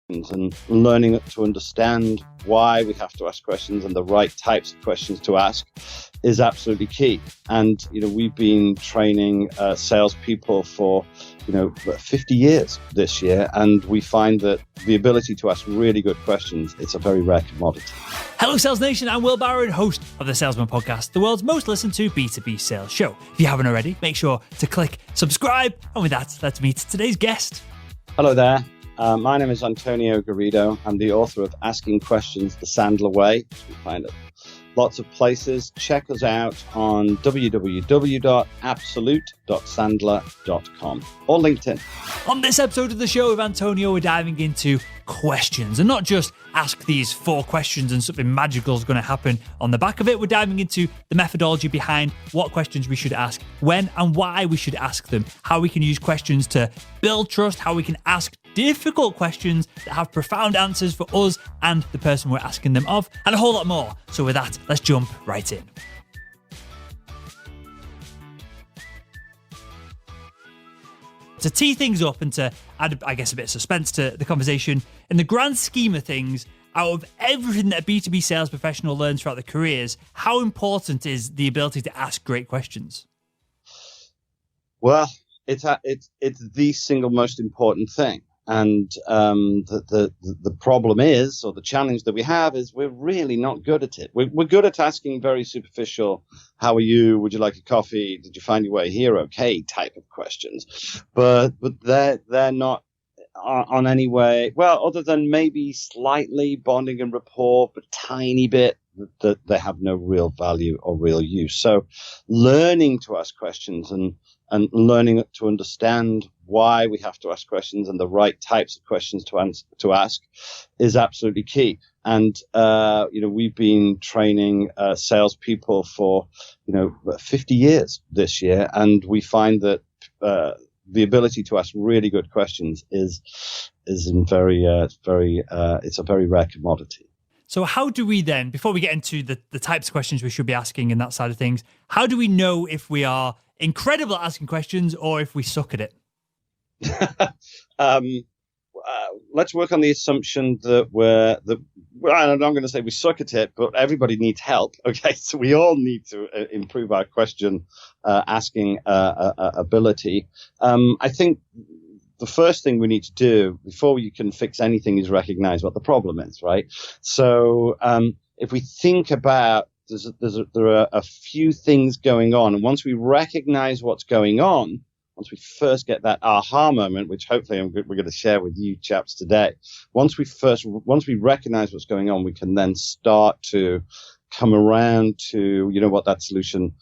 and learning to understand why we have to ask questions and the right types of questions to ask is absolutely key. And, we've been training salespeople for, 50 years this year, and we find that the ability to ask really good questions, it's a very rare commodity. Hello, Sales Nation. I'm Will Barron, host of the Salesman podcast, the world's most listened to B2B sales show. If you haven't already, make sure to click subscribe. And with that, let's meet today's guest. Hello there. My name is Antonio Girrardo. I'm the author of Asking Questions the Sandler Way. You can find it lots of places. Check us out on www.absolute.sandler.com or LinkedIn. On this episode of the show with Antonio, we're diving into questions, and not just ask these 4 questions and something magical is going to happen on the back of it. We're diving into the methodology behind what questions we should ask, when and why we should ask them, how we can use questions to build trust, how we can ask difficult questions that have profound answers for us and the person we're asking them of, and a whole lot more. So with that, let's jump right in. To tee things up and to add, I guess, a bit of suspense to the conversation, in the grand scheme of things, out of everything that a B2B sales professional learns throughout their careers, how important is the ability to ask great questions? Well, it's the single most important thing. And the problem is, or the challenge that we have is, we're really not good at it. We're good at asking very superficial, how are you? Would you like a coffee? Did you find your way here? Okay, type of questions. But they're not on any way, well, other than maybe slightly bonding and rapport, but tiny bit, that they have no real value or real use. So learning to ask questions and learning to understand why we have to ask questions and the right types of questions to ask is absolutely key. And, we've been training salespeople for, 50 years this year, and we find that the ability to ask really good questions is it's a very rare commodity. So how do we then, before we get into the types of questions we should be asking and that side of things, how do we know if we are incredible at asking questions or if we suck at it? Let's work on the assumption that I'm not going to say we suck at it, but everybody needs help. Okay, so we all need to improve our question asking ability. I think the first thing we need to do before you can fix anything is recognize what the problem is, right? So if we think about there are a few things going on, and once we recognize what's going on, once we first get that aha moment, which hopefully we're going to share with you chaps today, once we recognize what's going on, we can then start to come around to, what that solution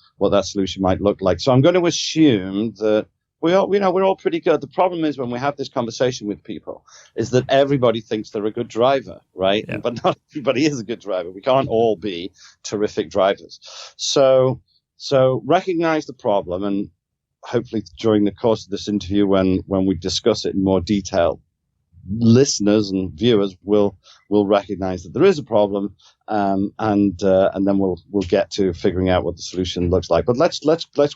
might look like. So I'm going to assume that we're all pretty good. The problem is when we have this conversation with people is that everybody thinks they're a good driver, right? Yeah. But not everybody is a good driver. We can't all be terrific drivers. So recognize the problem, and hopefully during the course of this interview, when we discuss it in more detail, listeners and viewers will recognize that there is a problem, and then we'll get to figuring out what the solution looks like. But let's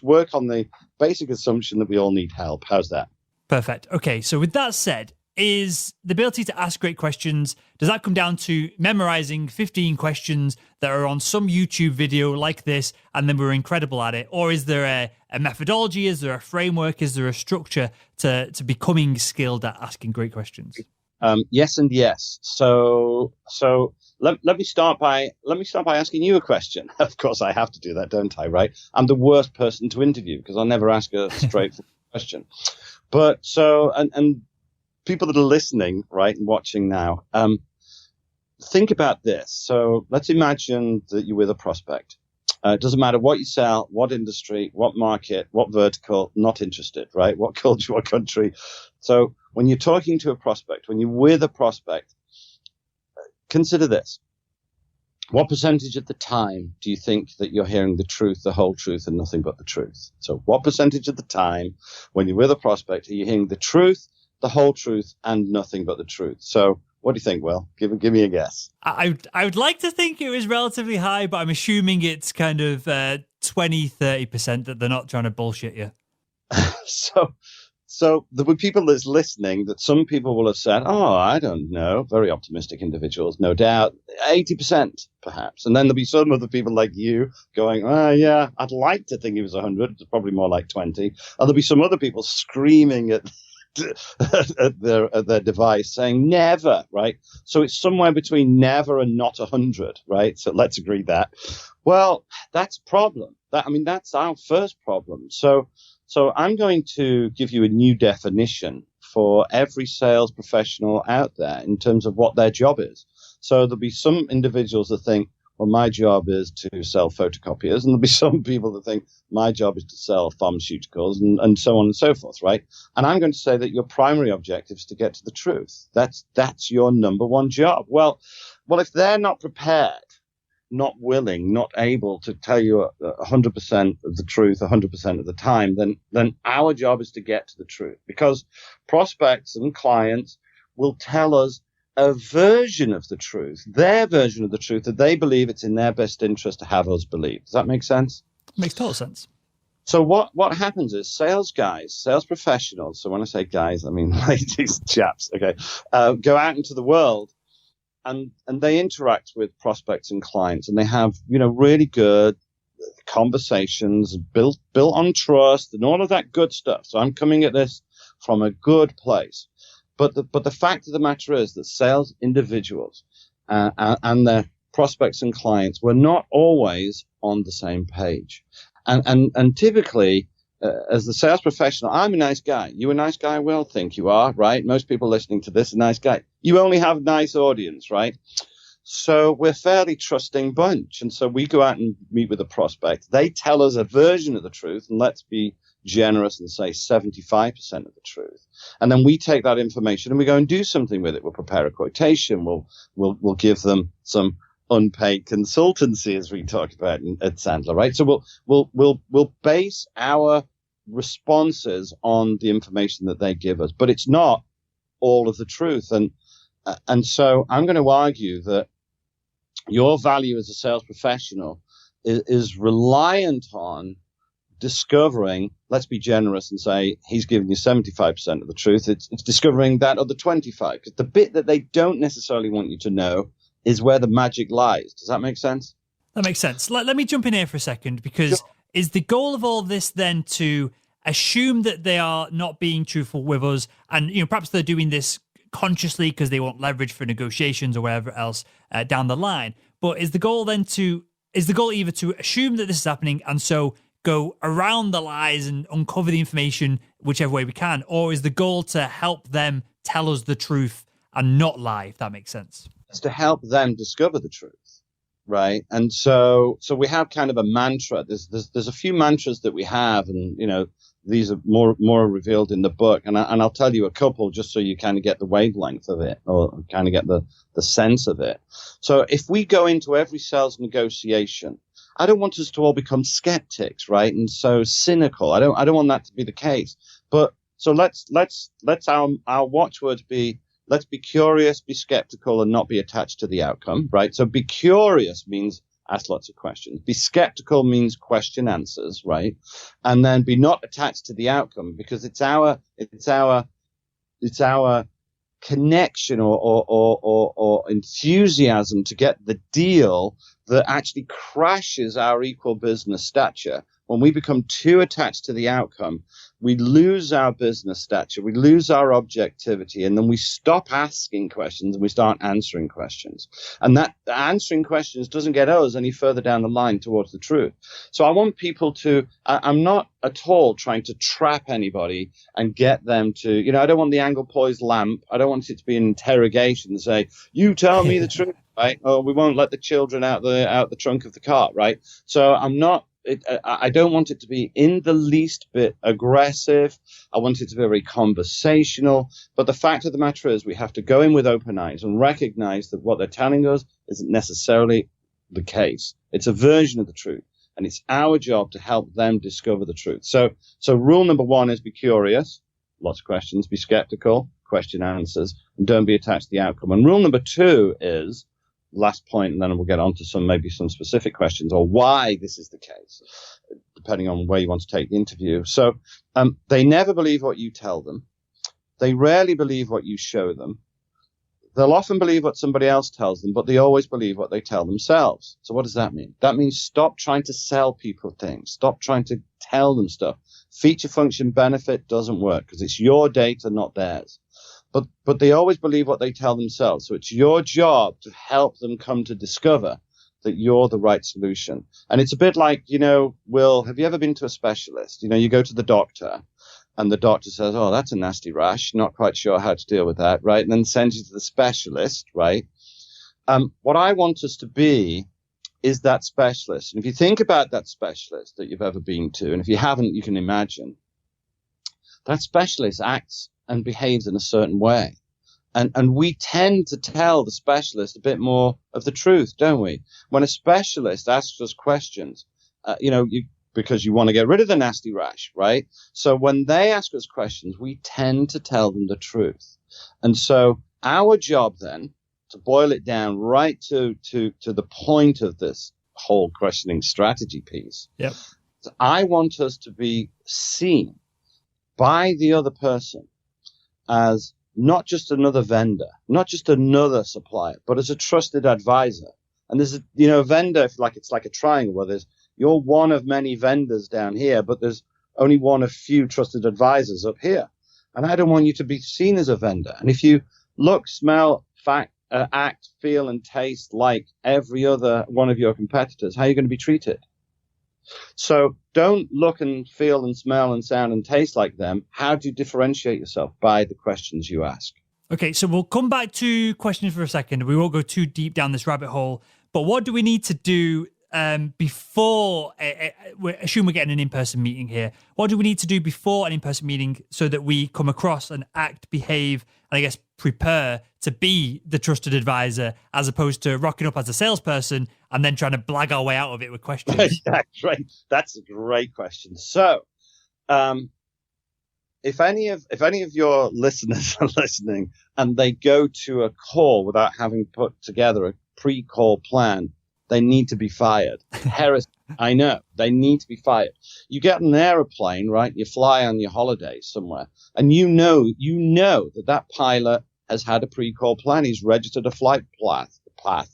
work on the basic assumption that we all need help. How's that? Perfect. Okay, so with that said, is the ability to ask great questions, does that come down to memorizing 15 questions that are on some YouTube video like this, and then we're incredible at it? Or is there a methodology? Is there a framework? Is there a structure to becoming skilled at asking great questions? Yes and yes. So let me start by asking you a question. Of course, I have to do that, don't I? Right? I'm the worst person to interview because I'll never ask a straightforward question. But and people that are listening, right, and watching now, think about this. So let's imagine that you're with a prospect. It doesn't matter what you sell, what industry, what market, what vertical, not interested, right? What culture, what country. So when you're talking to a prospect, when you're with a prospect, consider this. What percentage of the time do you think that you're hearing the truth, the whole truth, and nothing but the truth? So what percentage of the time when you're with a prospect are you hearing the truth, the whole truth, and nothing but the truth? So what do you think, Will? Give me a guess. I would like to think it was relatively high, but I'm assuming it's kind of 20-30% that they're not trying to bullshit you. So there were people that's listening that some people will have said, oh, I don't know, very optimistic individuals, no doubt, 80% perhaps. And then there'll be some other people like you going, oh, yeah, I'd like to think it was 100. It's probably more like 20. And there'll be some other people screaming at their device saying never, right? So it's somewhere between never and not 100, right? So let's agree that. Well, that's a problem. That's our first problem. So I'm going to give you a new definition for every sales professional out there in terms of what their job is. So there'll be some individuals that think, well, my job is to sell photocopiers, and there'll be some people that think my job is to sell pharmaceuticals and so on and so forth, right? And I'm going to say that your primary objective is to get to the truth. That's your number one job. Well, if they're not prepared, not willing, not able to tell you 100% of the truth 100% of the time, then our job is to get to the truth, because prospects and clients will tell us a version of the truth, their version of the truth that they believe it's in their best interest to have us believe. Does that make sense? Makes total sense. So what happens is sales guys, sales professionals, so when I say guys, I mean ladies, chaps, okay, go out into the world and they interact with prospects and clients, and they have, really good conversations built on trust and all of that good stuff. So I'm coming at this from a good place. But the fact of the matter is that sales individuals and their prospects and clients were not always on the same page. And typically, as the sales professional, I'm a nice guy. You a nice guy? Well, think you are, right? Most people listening to this are nice guy. You only have nice audience, right? So we're a fairly trusting bunch. And so we go out and meet with a prospect. They tell us a version of the truth, and let's be generous and say 75% of the truth. And then we take that information and we go and do something with it. We'll prepare a quotation. We'll give them some unpaid consultancy, as we talked about at Sandler, right? So we'll base our responses on the information that they give us, but it's not all of the truth. And so I'm going to argue that your value as a sales professional is reliant on discovering, let's be generous and say he's giving you 75% of the truth. It's discovering that other 25, because the bit that they don't necessarily want you to know is where the magic lies. Does that make sense? That makes sense. Let me jump in here for a second, because is the goal of all this then to assume that they are not being truthful with us, and perhaps they're doing this consciously because they want leverage for negotiations or whatever else down the line? But is the goal either to assume that this is happening and so go around the lies and uncover the information whichever way we can, or is the goal to help them tell us the truth and not lie, if that makes sense? It's to help them discover the truth, right? And so we have kind of a mantra. There's a few mantras that we have, and these are more revealed in the book, and I'll tell you a couple just so you kind of get the wavelength of it, or kind of get the sense of it. So if we go into every sales negotiation, I don't want us to all become skeptics, right? And so cynical. I don't want that to be the case. But so let's our watchwords be, let's be curious, be skeptical, and not be attached to the outcome, right? So be curious means ask lots of questions. Be skeptical means question answers, right? And then be not attached to the outcome, because it's our connection or enthusiasm to get the deal that actually crashes our equal business stature. When we become too attached to the outcome, we lose our business stature, we lose our objectivity, and then we stop asking questions and we start answering questions. And that answering questions doesn't get us any further down the line towards the truth. So I want people to, I'm not at all trying to trap anybody and get them to, I don't want the angle poised lamp. I don't want it to be an interrogation and say, you tell me the truth, right? Or we won't let the children out the trunk of the cart, right? So I don't want it to be in the least bit aggressive. I want it to be very conversational. But the fact of the matter is we have to go in with open eyes and recognize that what they're telling us isn't necessarily the case. It's a version of the truth. And it's our job to help them discover the truth. So rule number one is be curious. Lots of questions. Be skeptical. Question answers. And don't be attached to the outcome. And rule number two is last point, and then we'll get on to maybe some specific questions or why this is the case, depending on where you want to take the interview. So they never believe what you tell them. They rarely believe what you show them. They'll often believe what somebody else tells them, but they always believe what they tell themselves. So what does that mean? That means stop trying to sell people things. Stop trying to tell them stuff. Feature, function, benefit doesn't work because it's your data, not theirs. But they always believe what they tell themselves. So it's your job to help them come to discover that you're the right solution. And it's a bit like, Will, have you ever been to a specialist? You go to the doctor and the doctor says, oh, that's a nasty rash. Not quite sure how to deal with that, right? And then sends you to the specialist, right? What I want us to be is that specialist. And if you think about that specialist that you've ever been to, and if you haven't, you can imagine, that specialist acts and behaves in a certain way. And we tend to tell the specialist a bit more of the truth, don't we? When a specialist asks us questions, because you want to get rid of the nasty rash, right? So when they ask us questions, we tend to tell them the truth. And so our job then, to boil it down right to the point of this whole questioning strategy piece, yep. I want us to be seen by the other person as not just another vendor, not just another supplier, but as a trusted advisor. And there's a vendor, it's like a triangle where you're one of many vendors down here, but there's only one of few trusted advisors up here. And I don't want you to be seen as a vendor. And if you look, smell, act, feel, and taste like every other one of your competitors, how are you going to be treated? So don't look and feel and smell and sound and taste like them. How do you differentiate yourself? By the questions you ask. Okay, so we'll come back to questions for a second. We won't go too deep down this rabbit hole. But what do we need to do before, assume we're getting an in-person meeting here, what do we need to do before an in-person meeting so that we come across and act, behave, and I guess prepare to be the trusted advisor as opposed to rocking up as a salesperson and then trying to blag our way out of it with questions? That's right. That's a great question. So if any of your listeners are listening and they go to a call without having put together a pre-call plan, they need to be fired. Heresy. I know. They need to be fired. You get an aeroplane, right? You fly on your holiday somewhere, and you know that pilot has had a pre-call plan. He's registered a flight path.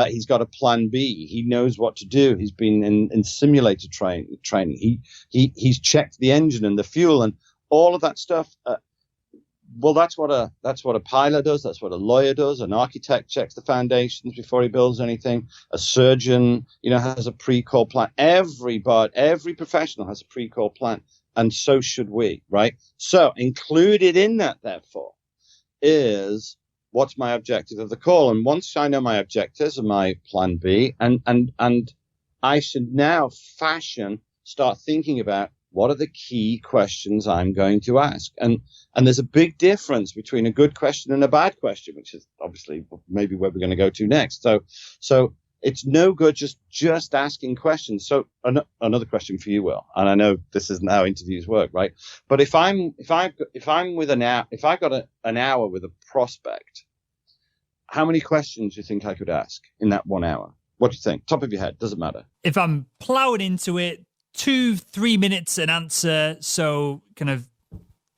He's got a plan B. He knows what to do. He's been in simulator training. He's checked the engine and the fuel and all of that stuff. Well, that's what a pilot does. That's what a lawyer does. An architect checks the foundations before he builds anything. A surgeon, has a pre-call plan. Every professional has a pre-call plan, and so should we, right? So included in that, therefore, is what's my objective of the call. And once I know my objectives and my plan B, and I should now start thinking about what are the key questions I'm going to ask? And there's a big difference between a good question and a bad question, which is obviously maybe where we're going to go to next. So it's no good just asking questions. So another question for you, Will, and I know this isn't how interviews work, right? But if I've got an hour with a prospect, how many questions do you think I could ask in that 1 hour? What do you think? Top of your head, doesn't matter. If I'm plowing into it, 2-3 minutes an answer, so kind of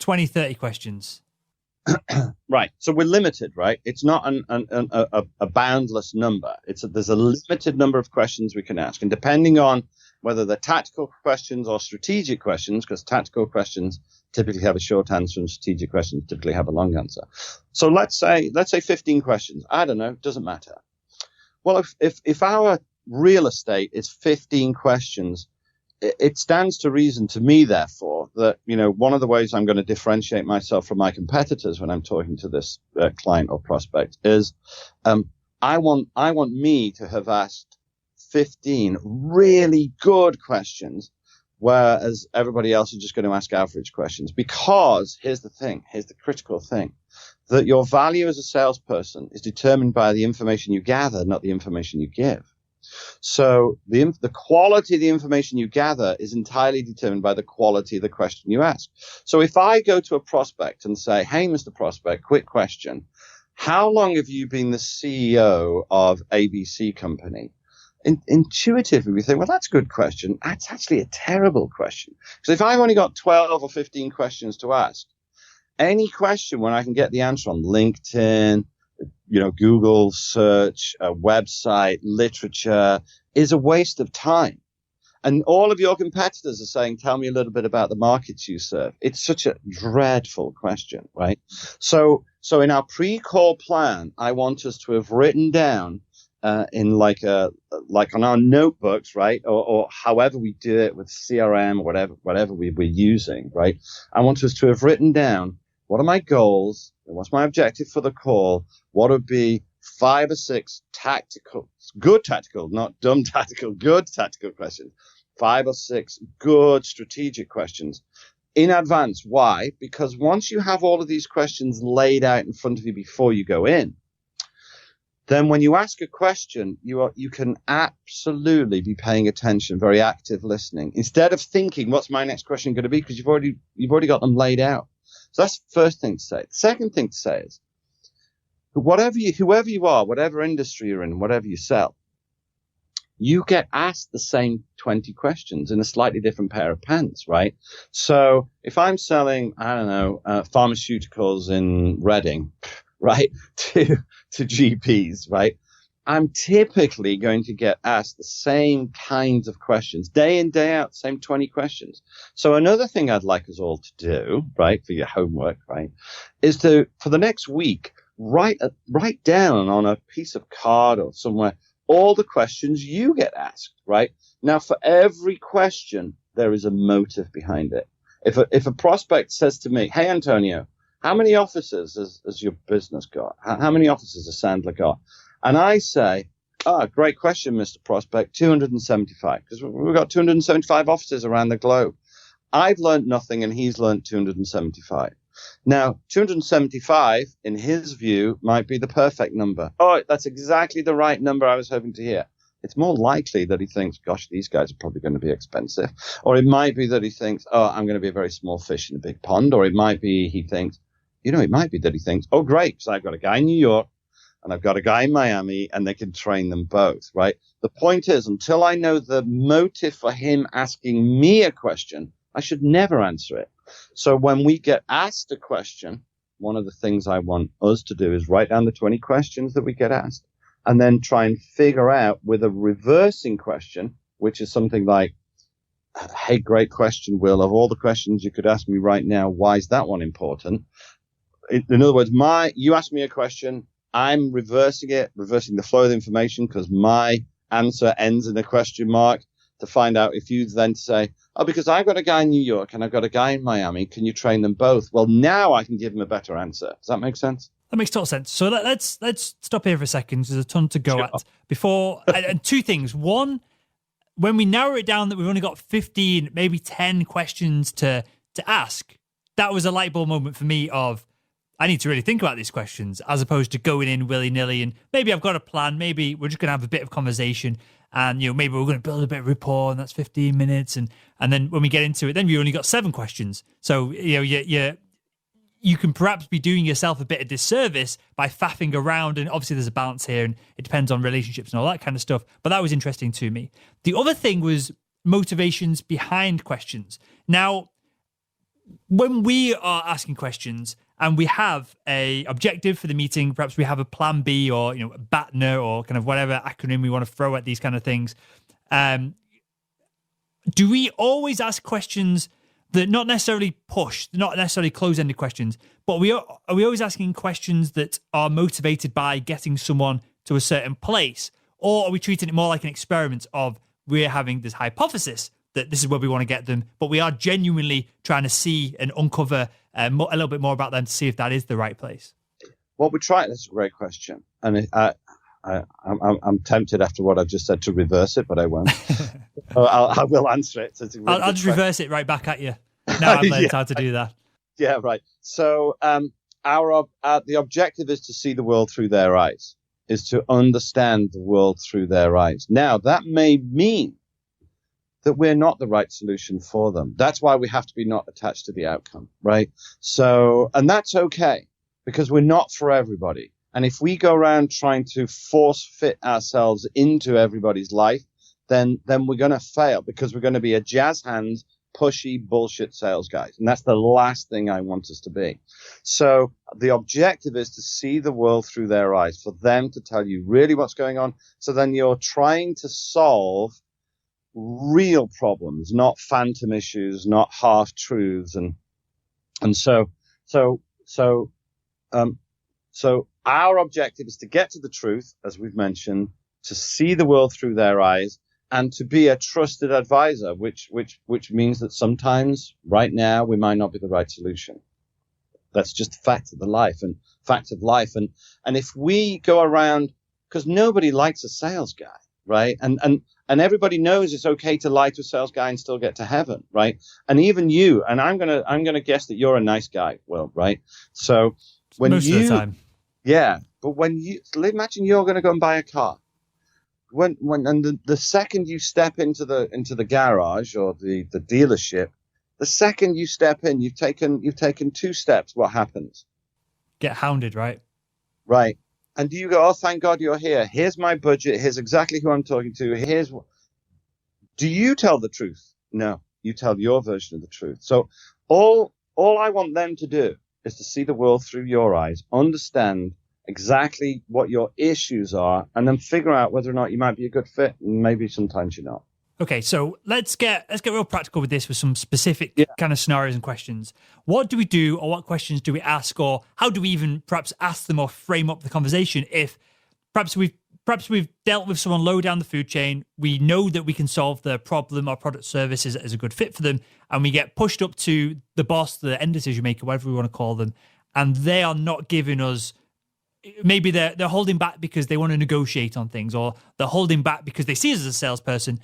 20-30 questions. Right. So we're limited, right? It's not a boundless number. There's a limited number of questions we can ask, and depending on whether they're tactical questions or strategic questions, because tactical questions typically have a short answer and strategic questions typically have a long answer. So let's say 15 questions. I don't know. It doesn't matter. Well, if our real estate is 15 questions, it stands to reason to me, therefore, that, one of the ways I'm going to differentiate myself from my competitors when I'm talking to this client or prospect is I want me to have asked 15 really good questions, whereas everybody else is just going to ask average questions. Because here's the critical thing, that your value as a salesperson is determined by the information you gather, not the information you give. So the quality of the information you gather is entirely determined by the quality of the question you ask. So if I go to a prospect and say, hey, Mr. Prospect, quick question. how long have you been the CEO of ABC company? Intuitively, we think, well, that's a good question. That's actually a terrible question. Because if I've only got 12 or 15 questions to ask, any question when I can get the answer on LinkedIn, Google search, a website, literature, is a waste of time. And all of your competitors are saying, tell me a little bit about the markets you serve. It's such a dreadful question, right? So in our pre-call plan, I want us to have written down in like on our notebooks, right? Or however we do it with CRM or whatever we're using, right? I want us to have written down, what are my goals? What's my objective for the call? What would be 5 or 6 good tactical, not dumb tactical, good tactical questions. 5 or 6 good strategic questions in advance. Why? Because once you have all of these questions laid out in front of you before you go in, then when you ask a question, you can absolutely be paying attention, very active listening, instead of thinking, what's my next question going to be? Because you've already got them laid out. So that's the first thing to say. The second thing to say is, whoever you are, whatever industry you're in, whatever you sell, you get asked the same 20 questions in a slightly different pair of pants, right? So if I'm selling, pharmaceuticals in Reading, right, to GPs, right, I'm typically going to get asked the same kinds of questions, day in, day out, same 20 questions. So another thing I'd like us all to do, right, for your homework, right, is to, for the next week, write down on a piece of card or somewhere all the questions you get asked, right? Now, for every question, there is a motive behind it. If a prospect says to me, hey, Antonio, how many offices has your business got? How many offices has Sandler got? And I say, great question, Mr. Prospect, 275, because we've got 275 offices around the globe. I've learned nothing and he's learned 275. Now, 275, in his view, might be the perfect number. Oh, that's exactly the right number I was hoping to hear. It's more likely that he thinks, gosh, these guys are probably going to be expensive. Or it might be that he thinks, I'm going to be a very small fish in a big pond. Or it might be he thinks, oh, great, because I've got a guy in New York and I've got a guy in Miami and they can train them both, right? The point is, until I know the motive for him asking me a question, I should never answer it. So when we get asked a question, one of the things I want us to do is write down the 20 questions that we get asked and then try and figure out with a reversing question, which is something like, hey, great question, Will. Of all the questions you could ask me right now, why is that one important? In other words, you ask me a question, I'm reversing the flow of the information because my answer ends in a question mark to find out if you then say, because I've got a guy in New York and I've got a guy in Miami, can you train them both? Well, now I can give him a better answer. Does that make sense? That makes total sense. So let's stop here for a second. There's a ton to go at before. And 2 things. One, when we narrow it down that we've only got 15, maybe 10 questions to ask, that was a light bulb moment for me of, I need to really think about these questions as opposed to going in willy-nilly and maybe I've got a plan, maybe we're just going to have a bit of conversation and, maybe we're going to build a bit of rapport and that's 15 minutes. And then when we get into it, then we only got 7 questions. So, you can perhaps be doing yourself a bit of disservice by faffing around. And obviously there's a balance here and it depends on relationships and all that kind of stuff. But that was interesting to me. The other thing was motivations behind questions. Now, when we are asking questions and we have a objective for the meeting, perhaps we have a plan B or, BATNA or kind of whatever acronym we want to throw at these kind of things. Do we always ask questions that not necessarily push, not necessarily close-ended questions, but are we always asking questions that are motivated by getting someone to a certain place? Or are we treating it more like an experiment of we're having this hypothesis that this is where we want to get them, but we are genuinely trying to see and uncover a little bit more about them to see if that is the right place? Well, we're trying. That's a great question. And I'm tempted after what I've just said to reverse it, but I won't. I will answer it. So I'll just reverse it right back at you. Now I've learned how to do that. Yeah, right. So the objective is to see the world through their eyes, is to understand the world through their eyes. Now, that may mean that we're not the right solution for them. That's why we have to be not attached to the outcome, right? So, and that's okay, because we're not for everybody. And if we go around trying to force fit ourselves into everybody's life, then we're going to fail, because we're going to be a jazz hands, pushy bullshit sales guys. And that's the last thing I want us to be. So the objective is to see the world through their eyes, for them to tell you really what's going on. So then you're trying to solve real problems, not phantom issues, not half truths. And so our objective is to get to the truth, as we've mentioned, to see the world through their eyes, and to be a trusted advisor, which means that sometimes right now we might not be the right solution. That's just a fact of life. And if we go around, because nobody likes a sales guy, right? And everybody knows it's okay to lie to a sales guy and still get to heaven, right? And even you, and I'm gonna guess that you're a nice guy, Will, right? So when most of the time. Yeah, but imagine you're going to go and buy a car. The second you step into the garage or the dealership, the second you step in, you've taken 2 steps. What happens? Get hounded, right? Right. And do you go, oh, thank God you're here. Here's my budget. Here's exactly who I'm talking to. Do you tell the truth? No, you tell your version of the truth. So all I want them to do is to see the world through your eyes, understand exactly what your issues are, and then figure out whether or not you might be a good fit. And maybe sometimes you're not. Okay, so let's get real practical with this, with some specific kind of scenarios and questions. What do we do, or what questions do we ask, or how do we even perhaps ask them or frame up the conversation if perhaps we've dealt with someone low down the food chain, we know that we can solve the problem or product service is a good fit for them, and we get pushed up to the boss, the end decision maker, whatever we want to call them, and they are not giving us, maybe they're holding back because they want to negotiate on things, or they're holding back because they see us as a salesperson.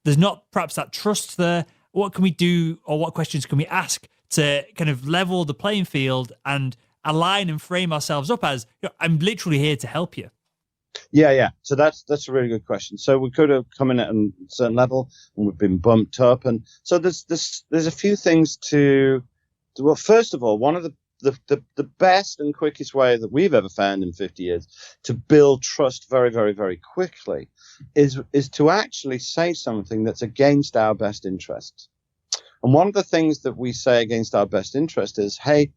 There's not perhaps that trust there. What can we do, or what questions can we ask to kind of level the playing field and align and frame ourselves up as, I'm literally here to help you? Yeah. So that's a really good question. So we could have come in at a certain level and we've been bumped up. And so there's a few things well, first of all, one of the best and quickest way that we've ever found in 50 years to build trust very, very, very quickly is to actually say something that's against our best interests. And one of the things that we say against our best interest is, hey,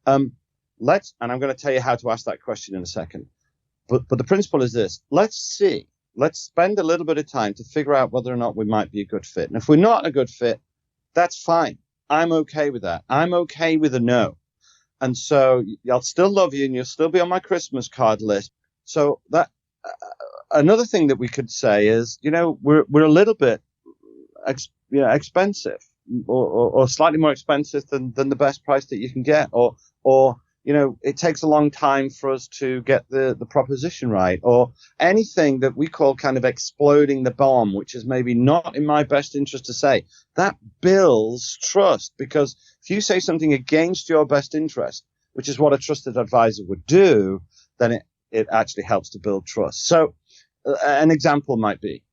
and I'm going to tell you how to ask that question in a second. But the principle is this: let's spend a little bit of time to figure out whether or not we might be a good fit. And if we're not a good fit, that's fine. I'm okay with that. I'm okay with a no. And so I'll still love you and you'll still be on my Christmas card list. So that another thing that we could say is, we're a little bit expensive or slightly more expensive than the best price that you can get, or it takes a long time for us to get the proposition right, or anything that we call kind of exploding the bomb, which is maybe not in my best interest to say. That builds trust, because if you say something against your best interest, which is what a trusted advisor would do, then it actually helps to build trust. So an example might be,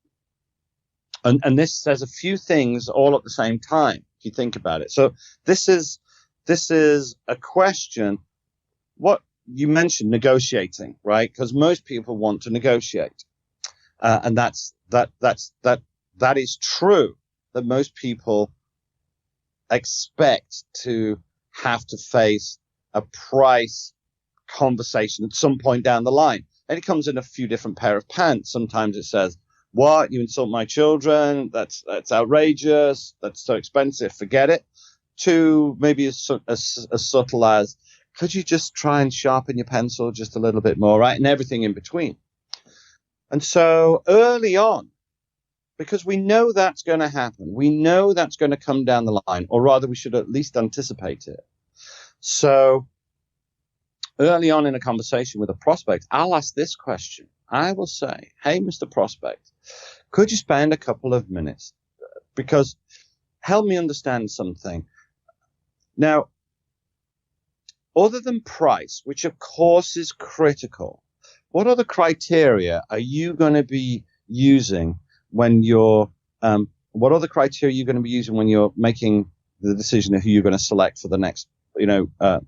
and this says a few things all at the same time, if you think about it. So this is a question. What you mentioned, negotiating, right? Because most people want to negotiate, and that is true. That most people expect to have to face a price conversation at some point down the line, and it comes in a few different pair of pants. Sometimes it says, "What? You insult my children? That's outrageous. That's so expensive. Forget it." To maybe as subtle as, could you just try and sharpen your pencil just a little bit more, right? And everything in between. And so early on, because we know that's going to happen, we know that's going to come down the line, or rather we should at least anticipate it. So early on in a conversation with a prospect, I'll ask this question. I will say, hey, Mr. Prospect, could you spend a couple of minutes? Because help me understand something. Now, other than price, which of course is critical, what other criteria are you going to be using when you're making the decision of who you're going to select for the next,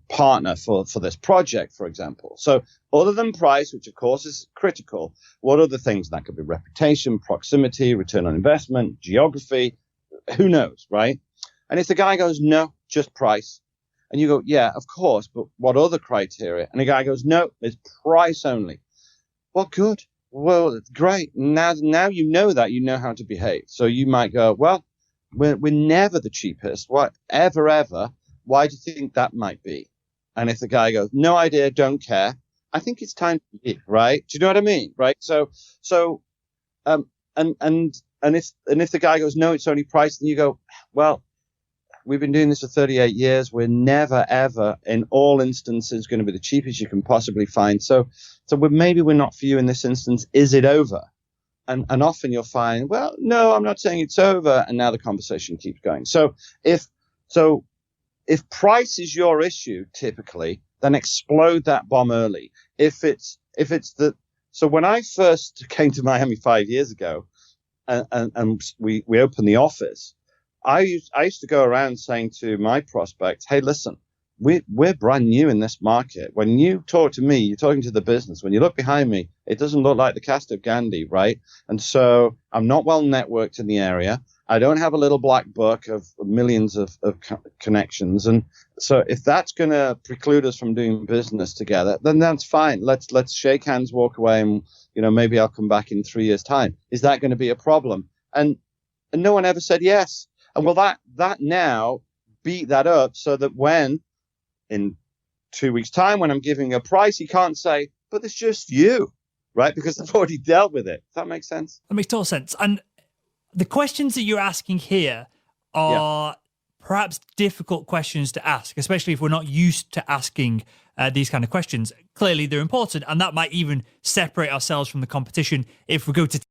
partner for this project, for example. So other than price, which of course is critical, what other things? That could be reputation, proximity, return on investment, geography, who knows, right? And if the guy goes, no, just price, and you go, yeah, of course, but what other criteria? And the guy goes, no, it's price only. Well, good. Well, great. Now you know that, you know how to behave. So you might go, well, we're never the cheapest, ever. Why do you think that might be? And if the guy goes, no idea, don't care, I think it's time to leave, right? Do you know what I mean? Right? And if the guy goes, no, it's only price, then you go, well, we've been doing this for 38 years. We're never, ever, in all instances, going to be the cheapest you can possibly find. So maybe we're not for you in this instance. Is it over? And often you'll find, well, no, I'm not saying it's over. And now the conversation keeps going. So if price is your issue, typically, then explode that bomb early. So when I first came to Miami 5 years ago, and we opened the office, I used to go around saying to my prospects, hey, listen, we're brand new in this market. When you talk to me, you're talking to the business. When you look behind me, it doesn't look like the cast of Gandhi, right? And so I'm not well networked in the area. I don't have a little black book of millions of connections. And so if that's going to preclude us from doing business together, then that's fine. Let's shake hands, walk away, and maybe I'll come back in 3 years' time. Is that going to be a problem? And no one ever said yes. And well, that now beat that up so that when in 2 weeks' time, when I'm giving a price, he can't say, but it's just you, right? Because I've already dealt with it. Does that make sense? That makes total sense. And the questions that you're asking here are perhaps difficult questions to ask, especially if we're not used to asking these kind of questions. Clearly, they're important, and that might even separate ourselves from the competition if we go to